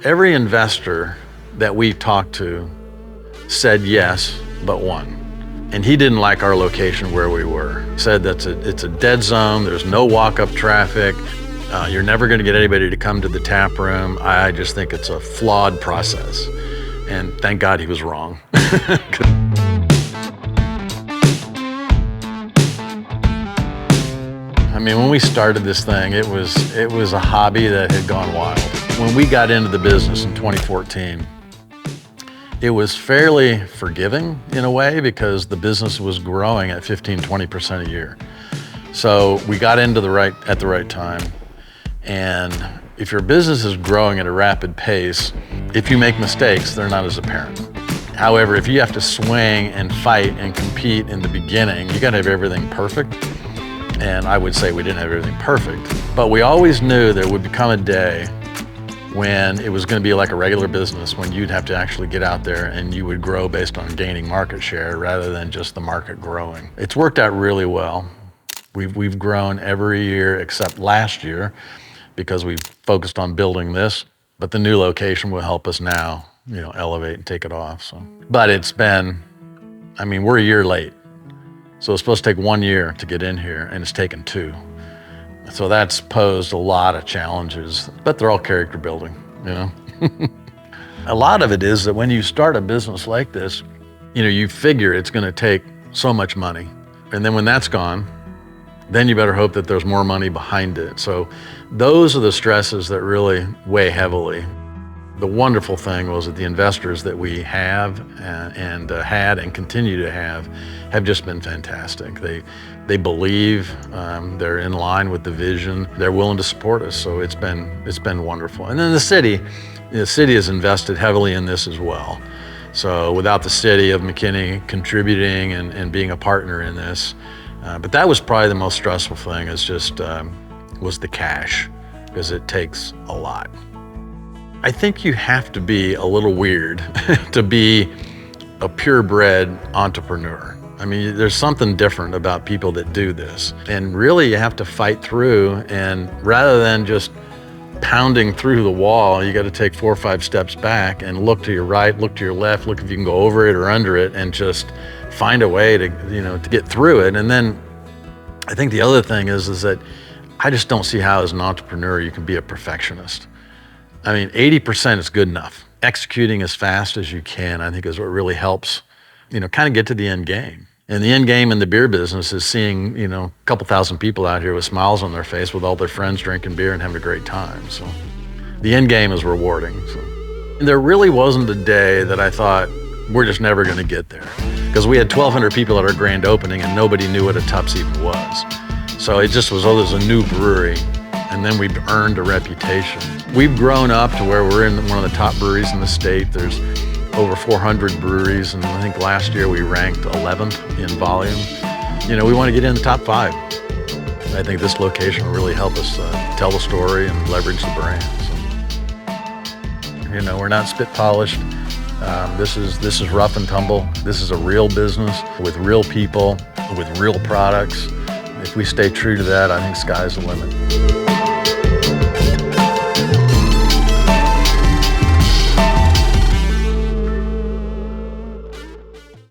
Every investor that we talked to said yes, but one. And he didn't like our location where we were. He said it's a dead zone, there's no walk-up traffic, you're never gonna get anybody to come to the tap room. I just think it's a flawed process. And thank God he was wrong. I mean, when we started this thing, it was a hobby that had gone wild. When we got into the business in 2014, it was fairly forgiving in a way because the business was growing at 15–20% a year. So we got into at the right time. And if your business is growing at a rapid pace, if you make mistakes, they're not as apparent. However, if you have to swing and fight and compete in the beginning, you gotta have everything perfect. And I would say we didn't have everything perfect, but we always knew there would become a day when it was going to be like a regular business, when you'd have to actually get out there and you would grow based on gaining market share rather than just the market growing. It's worked out really well. We've grown every year except last year because we've focused on building this, but the new location will help us now, elevate and take it off. So, but it's been, we're a year late. So it's supposed to take 1 year to get in here, and it's taken 2. So that's posed a lot of challenges, but they're all character building, A lot of it is that when you start a business like this, you figure it's gonna take so much money. And then when that's gone, then you better hope that there's more money behind it. So those are the stresses that really weigh heavily. The wonderful thing was that the investors that we have and had and continue to have just been fantastic. They believe, they're in line with the vision, they're willing to support us, so it's been wonderful. And then the city has invested heavily in this as well. So without the City of McKinney contributing and being a partner in this, but that was probably the most stressful thing, was the cash, because it takes a lot. I think you have to be a little weird to be a purebred entrepreneur. There's something different about people that do this. And really you have to fight through, and rather than just pounding through the wall, you got to take 4 or 5 steps back and look to your right, look to your left, look if you can go over it or under it, and just find a way to get through it. And then I think the other thing is that I just don't see how as an entrepreneur you can be a perfectionist. 80% is good enough. Executing as fast as you can, I think, is what really helps, kind of get to the end game. And the end game in the beer business is seeing, a couple thousand people out here with smiles on their face with all their friends drinking beer and having a great time. So the end game is rewarding. So. And there really wasn't a day that I thought, we're just never gonna get there. Because we had 1,200 people at our grand opening and nobody knew what a TUPPS even was. So it just was, there's a new brewery. And then we've earned a reputation. We've grown up to where we're in one of the top breweries in the state. There's over 400 breweries, and I think last year we ranked 11th in volume. We want to get in the top 5. I think this location will really help us tell the story and leverage the brand. So, we're not spit polished. This is rough and tumble. This is a real business with real people, with real products. If we stay true to that, I think sky's the limit.